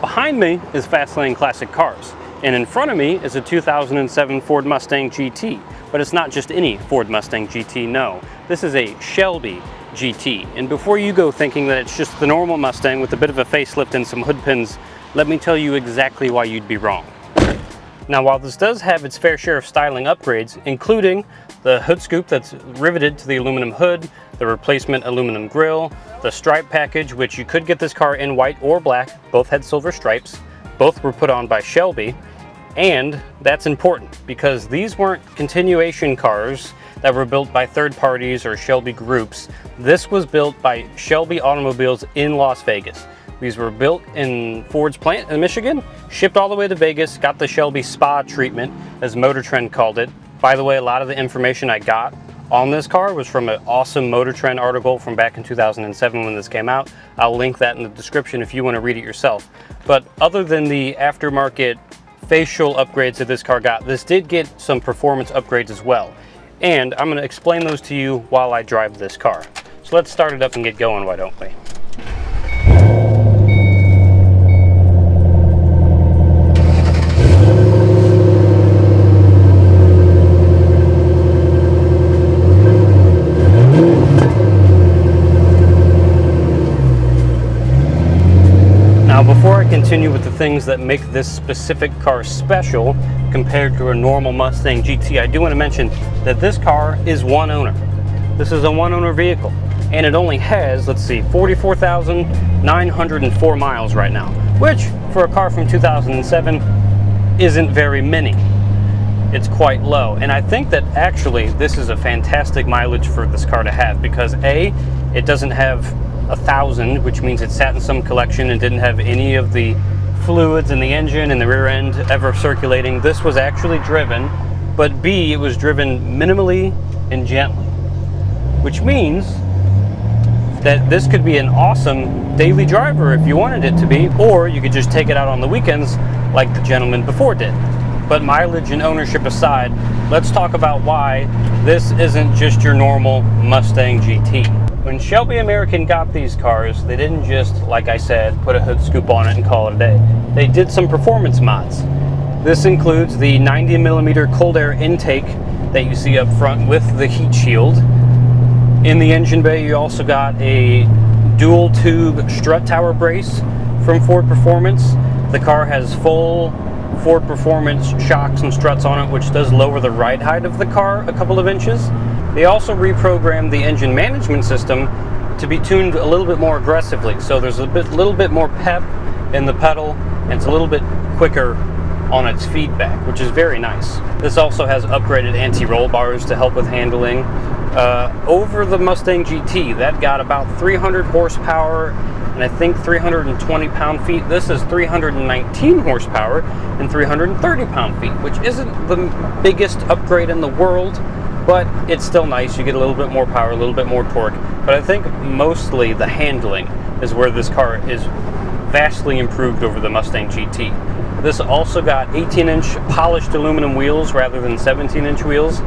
Behind me is Fast Lane Classic Cars, and in front of me is a 2007 Ford Mustang GT. But it's not just any Ford Mustang GT, no. This is a Shelby GT. And before you go thinking that it's just the normal Mustang with a bit of a facelift and some hood pins, let me tell you exactly why you'd be wrong. Now, while this does have its fair share of styling upgrades, including the hood scoop that's riveted to the aluminum hood, the replacement aluminum grille, the stripe package, which you could get this car in white or black, both had silver stripes, both were put on by Shelby, and that's important because these weren't continuation cars that were built by third parties or Shelby groups. This was built by Shelby Automobiles in Las Vegas. These were built in Ford's plant in Michigan, shipped all the way to Vegas, got the Shelby Spa treatment, as Motor Trend called it. By the way, a lot of the information I got on this car was from an awesome Motor Trend article from back in 2007 when this came out. I'll link that in the description if you want to read it yourself. But other than the aftermarket facial upgrades that this car got, this did get some performance upgrades as well. And I'm going to explain those to you while I drive this car. So let's start it up and get going, why don't we? Now, before I continue with the things that make this specific car special compared to a normal Mustang GT, I do want to mention that this car is one owner. This is a one-owner vehicle, and it only has, let's see, 44,904 miles right now, which for a car from 2007 isn't very many. It's quite low, and I think that actually this is a fantastic mileage for this car to have because A, it doesn't have 1,000, which means it sat in some collection and didn't have any of the fluids in the engine and the rear end ever circulating. This was actually driven, but B, it was driven minimally and gently, which means that this could be an awesome daily driver if you wanted it to be, or you could just take it out on the weekends like the gentleman before did. But mileage and ownership aside, let's talk about why this isn't just your normal Mustang GT. When Shelby American got these cars, they didn't just, like I said, put a hood scoop on it and call it a day. They did some performance mods. This includes the 90mm cold air intake that you see up front with the heat shield. In the engine bay, you also got a dual tube strut tower brace from Ford Performance. The car has full Ford Performance shocks and struts on it, which does lower the ride height of the car a couple of inches. They also reprogrammed the engine management system to be tuned a little bit more aggressively. So there's a little bit more pep in the pedal, and it's a little bit quicker on its feedback, which is very nice. This also has upgraded anti-roll bars to help with handling. Over the Mustang GT, that got about 300 horsepower and I think 320 pound-feet. This is 319 horsepower and 330 pound-feet, which isn't the biggest upgrade in the world, but it's still nice. You get a little bit more power, a little bit more torque. But I think mostly the handling is where this car is vastly improved over the Mustang GT. This also got 18-inch polished aluminum wheels rather than 17-inch wheels.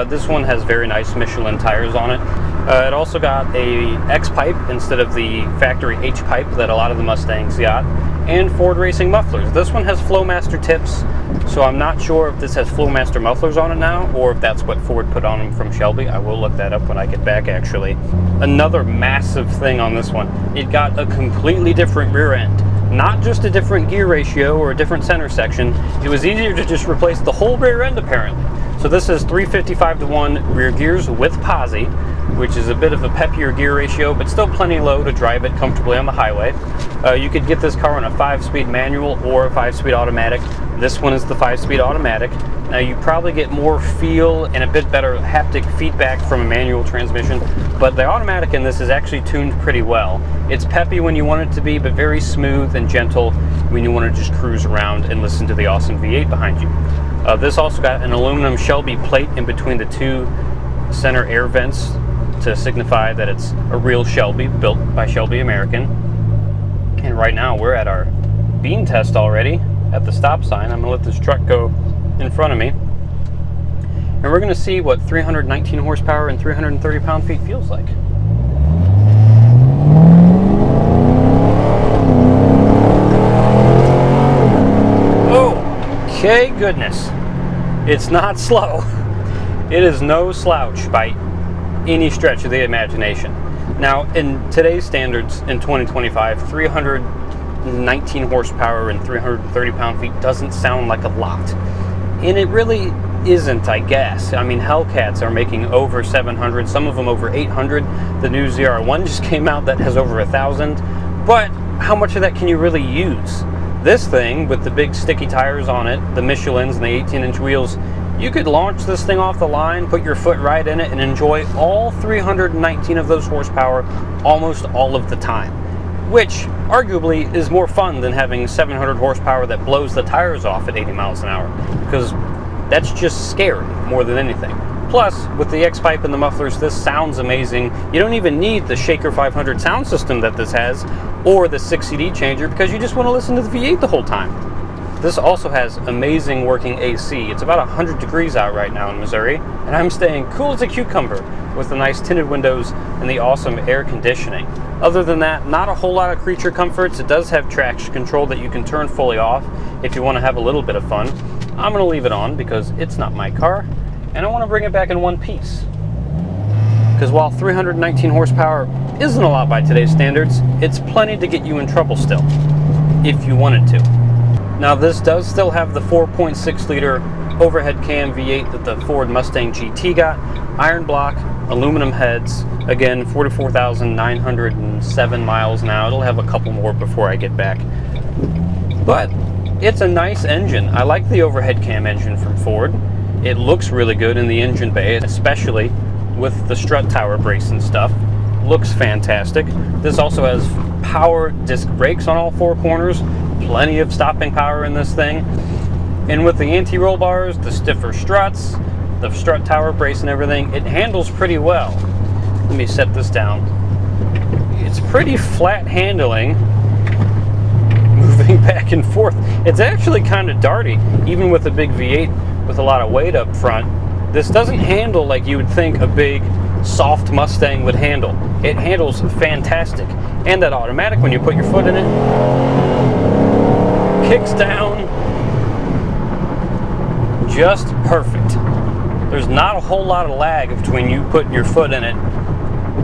This one has very nice Michelin tires on it. It also got a X-pipe instead of the factory H-pipe that a lot of the Mustangs got, and Ford Racing mufflers. This one has Flowmaster tips, so I'm not sure if this has Flowmaster mufflers on it now, or if that's what Ford put on them from Shelby. I will look that up when I get back, actually. Another massive thing on this one, it got a completely different rear end. Not just a different gear ratio or a different center section. It was easier to just replace the whole rear end, apparently. So this is 355-to-1 rear gears with posi, which is a bit of a peppier gear ratio, but still plenty low to drive it comfortably on the highway. You could get this car on a 5-speed manual or a 5-speed automatic. This one is the 5-speed automatic. Now you probably get more feel and a bit better haptic feedback from a manual transmission, but the automatic in this is actually tuned pretty well. It's peppy when you want it to be, but very smooth and gentle when you want to just cruise around and listen to the awesome V8 behind you. This also got an aluminum Shelby plate in between the two center air vents to signify that it's a real Shelby built by Shelby American. And right now we're at our bean test already at the stop sign. I'm going to let this truck go in front of me, and we're going to see what 319 horsepower and 330 pound-feet feels like. Okay, goodness. It's not slow. It is no slouch by any stretch of the imagination. Now, in today's standards, in 2025, 319 horsepower and 330 pound-feet doesn't sound like a lot. And it really isn't, I guess. I mean, Hellcats are making over 700, some of them over 800. The new ZR1 just came out that has over 1,000. But how much of that can you really use? This thing, with the big sticky tires on it, the Michelins and the 18-inch wheels, you could launch this thing off the line, put your foot right in it, and enjoy all 319 of those horsepower almost all of the time. Which, arguably, is more fun than having 700 horsepower that blows the tires off at 80 miles an hour. Because that's just scary, more than anything. Plus, with the X-Pipe and the mufflers, this sounds amazing. You don't even need the Shaker 500 sound system that this has, or the 6 CD changer, because you just want to listen to the V8 the whole time. This also has amazing working AC. It's about 100 degrees out right now in Missouri, and I'm staying cool as a cucumber with the nice tinted windows and the awesome air conditioning. Other than that, not a whole lot of creature comforts. It does have traction control that you can turn fully off if you want to have a little bit of fun. I'm going to leave it on because it's not my car, and I want to bring it back in one piece. Because while 319 horsepower isn't a lot by today's standards, it's plenty to get you in trouble still, if you wanted to. Now, this does still have the 4.6 liter overhead cam V8 that the Ford Mustang GT got. Iron block, aluminum heads. Again, 44,907 miles now. It'll have a couple more before I get back. But it's a nice engine. I like the overhead cam engine from Ford. It looks really good in the engine bay, especially with the strut tower brace and stuff. Looks fantastic. This also has power disc brakes on all four corners. Plenty of stopping power in this thing. And with the anti-roll bars, the stiffer struts, the strut tower brace and everything, it handles pretty well. Let me set this down. It's pretty flat handling, moving back and forth. It's actually kind of darty, even with a big V8 with a lot of weight up front. This doesn't handle like you would think a big, soft Mustang would handle. It handles fantastic. And that automatic, when you put your foot in it, kicks down just perfect. There's not a whole lot of lag between you putting your foot in it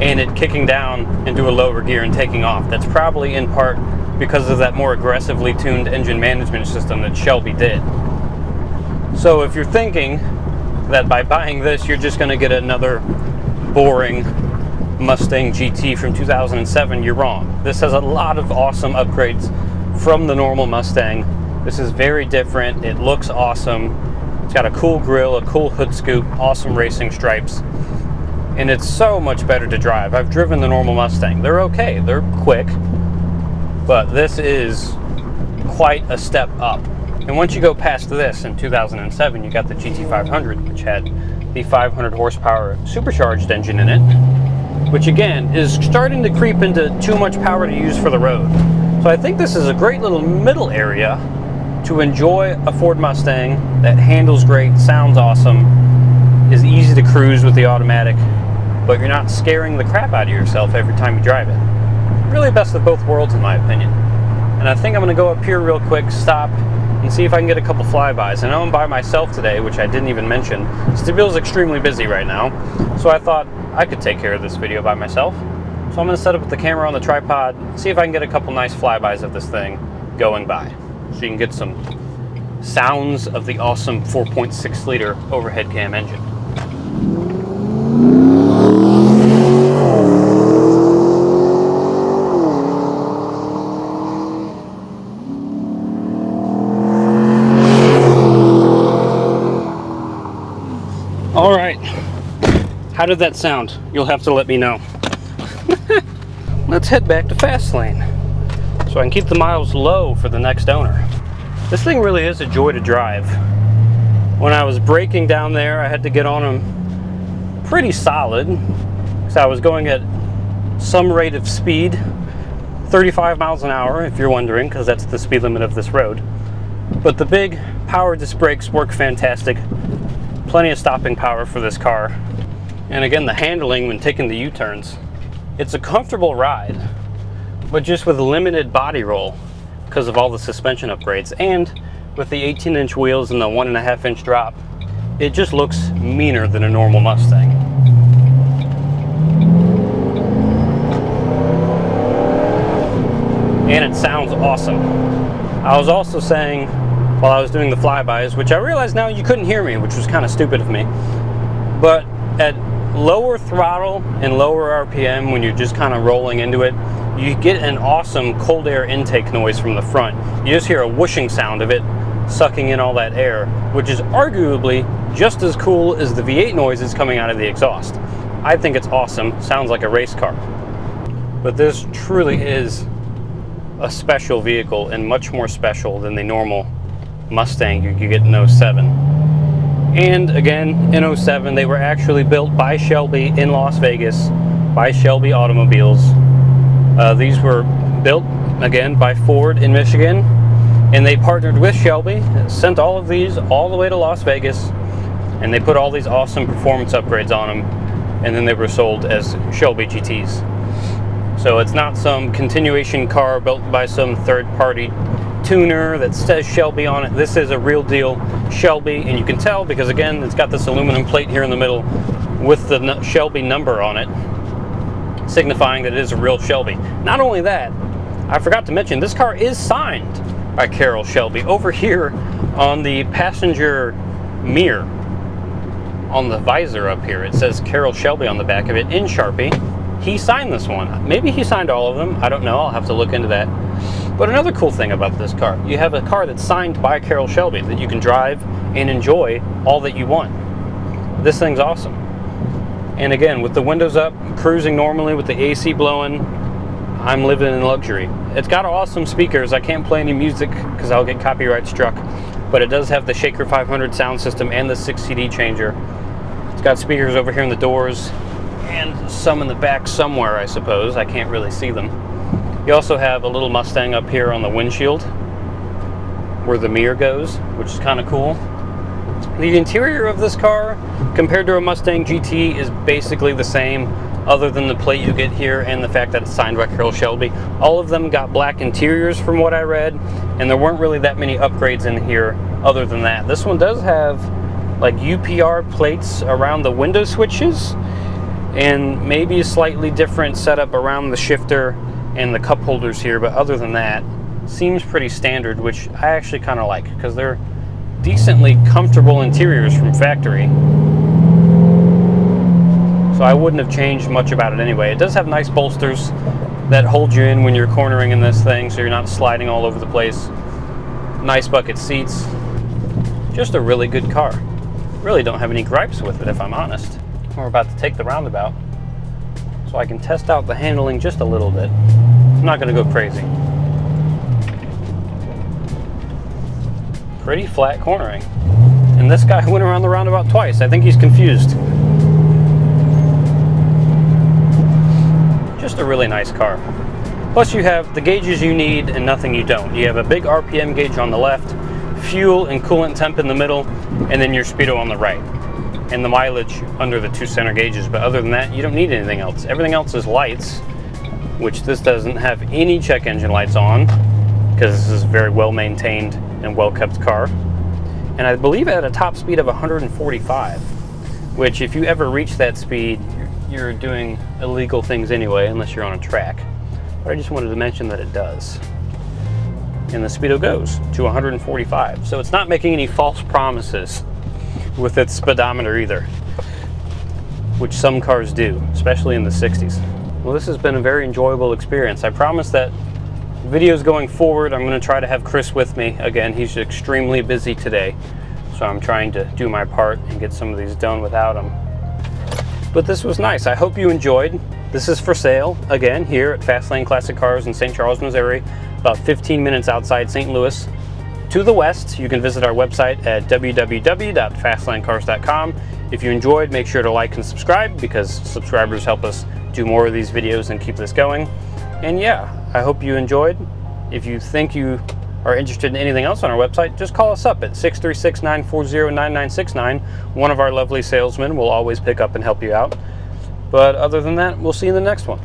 and it kicking down into a lower gear and taking off. That's probably in part because of that more aggressively tuned engine management system that Shelby did. So if you're thinking that by buying this you're just going to get another boring Mustang GT from 2007, you're wrong. This has a lot of awesome upgrades from the normal Mustang. This is very different. It looks awesome. It's got a cool grille, a cool hood scoop, awesome racing stripes, and it's so much better to drive. I've driven the normal Mustang. They're okay. They're quick, but this is quite a step up. And once you go past this, in 2007, you got the GT500, which had the 500 horsepower supercharged engine in it, which again is starting to creep into too much power to use for the road. So I think this is a great little middle area to enjoy a Ford Mustang that handles great, sounds awesome, is easy to cruise with the automatic, but you're not scaring the crap out of yourself every time you drive it. Really best of both worlds in my opinion. And I think I'm going to go up here real quick, stop, and see if I can get a couple flybys. I know I'm by myself today, which I didn't even mention. Steele's extremely busy right now, so I thought I could take care of this video by myself. So I'm going to set up the camera on the tripod, see if I can get a couple nice flybys of this thing going by, so you can get some sounds of the awesome 4.6 liter overhead cam engine. All right, how did that sound? You'll have to let me know. Let's head back to fast lane so I can keep the miles low for the next owner. This thing really is a joy to drive. When I was braking down there, I had to get on them pretty solid because I was going at some rate of speed, 35 miles an hour if you're wondering, because that's the speed limit of this road. But the big power disc brakes work fantastic. Plenty of stopping power for this car. And again, the handling when taking the U-turns. It's a comfortable ride, but just with limited body roll because of all the suspension upgrades. And with the 18-inch wheels and the 1.5-inch drop, it just looks meaner than a normal Mustang. And it sounds awesome. I was also saying while I was doing the flybys, which I realize now you couldn't hear me, which was kind of stupid of me, but at lower throttle and lower RPM, when you're just kind of rolling into it, you get an awesome cold air intake noise from the front. You just hear a whooshing sound of it sucking in all that air, which is arguably just as cool as the V8 noises coming out of the exhaust. I think it's awesome. Sounds like a race car. But this truly is a special vehicle, and much more special than the normal Mustang you could get in 07. And again, in 07, they were actually built by Shelby in Las Vegas, by Shelby Automobiles. These were built, again, by Ford in Michigan, and they partnered with Shelby, sent all of these all the way to Las Vegas, and they put all these awesome performance upgrades on them, and then they were sold as Shelby GTs. So it's not some continuation car built by some third-party tuner that says Shelby on it. This is a real deal Shelby, and you can tell because, again, it's got this aluminum plate here in the middle with the Shelby number on it, signifying that it is a real Shelby. Not only that, I forgot to mention, this car is signed by Carroll Shelby. Over here on the passenger mirror, on the visor up here, it says Carroll Shelby on the back of it in Sharpie. He signed this one. Maybe he signed all of them. I don't know. I'll have to look into that. But another cool thing about this car, you have a car that's signed by Carroll Shelby that you can drive and enjoy all that you want. This thing's awesome. And again, with the windows up, cruising normally with the AC blowing, I'm living in luxury. It's got awesome speakers. I can't play any music because I'll get copyright struck. But it does have the Shaker 500 sound system and the 6 CD changer. It's got speakers over here in the doors, and some in the back somewhere, I suppose. I can't really see them. You also have a little Mustang up here on the windshield where the mirror goes, which is kind of cool. The interior of this car, compared to a Mustang GT, is basically the same, other than the plate you get here and the fact that it's signed by Carroll Shelby. All of them got black interiors from what I read, and there weren't really that many upgrades in here other than that. This one does have like UPR plates around the window switches, and maybe a slightly different setup around the shifter and the cup holders here, but other than that, seems pretty standard, which I actually kind of like because they're decently comfortable interiors from factory. So I wouldn't have changed much about it anyway. It does have nice bolsters that hold you in when you're cornering in this thing, so you're not sliding all over the place. Nice bucket seats. Just a really good car. Really don't have any gripes with it, if I'm honest. We're about to take the roundabout, so I can test out the handling just a little bit. I'm not going to go crazy. Pretty flat cornering. And this guy went around the roundabout twice. I think he's confused. Just a really nice car. Plus you have the gauges you need and nothing you don't. You have a big RPM gauge on the left, fuel and coolant temp in the middle, and then your speedo on the right. And the mileage under the two center gauges, but other than that, you don't need anything else. Everything else is lights, which this doesn't have any check engine lights on, because this is a very well maintained and well kept car. And I believe at a top speed of 145, which if you ever reach that speed, you're doing illegal things anyway, unless you're on a track. But I just wanted to mention that it does. And the speedo goes to 145, so it's not making any false promises with its speedometer either, which some cars do, especially in the 60s. Well, this has been a very enjoyable experience. I promise that videos going forward, I'm going to try to have Chris with me. Again, he's extremely busy today, so I'm trying to do my part and get some of these done without him. But this was nice. I hope you enjoyed. This is for sale, again, here at Fastlane Classic Cars in St. Charles, Missouri, about 15 minutes outside St. Louis. To the west, you can visit our website at www.fastlanecars.com. If you enjoyed, make sure to like and subscribe, because subscribers help us do more of these videos and keep this going. And yeah, I hope you enjoyed. If you think you are interested in anything else on our website, just call us up at 636-940-9969. One of our lovely salesmen will always pick up and help you out. But other than that, we'll see you in the next one.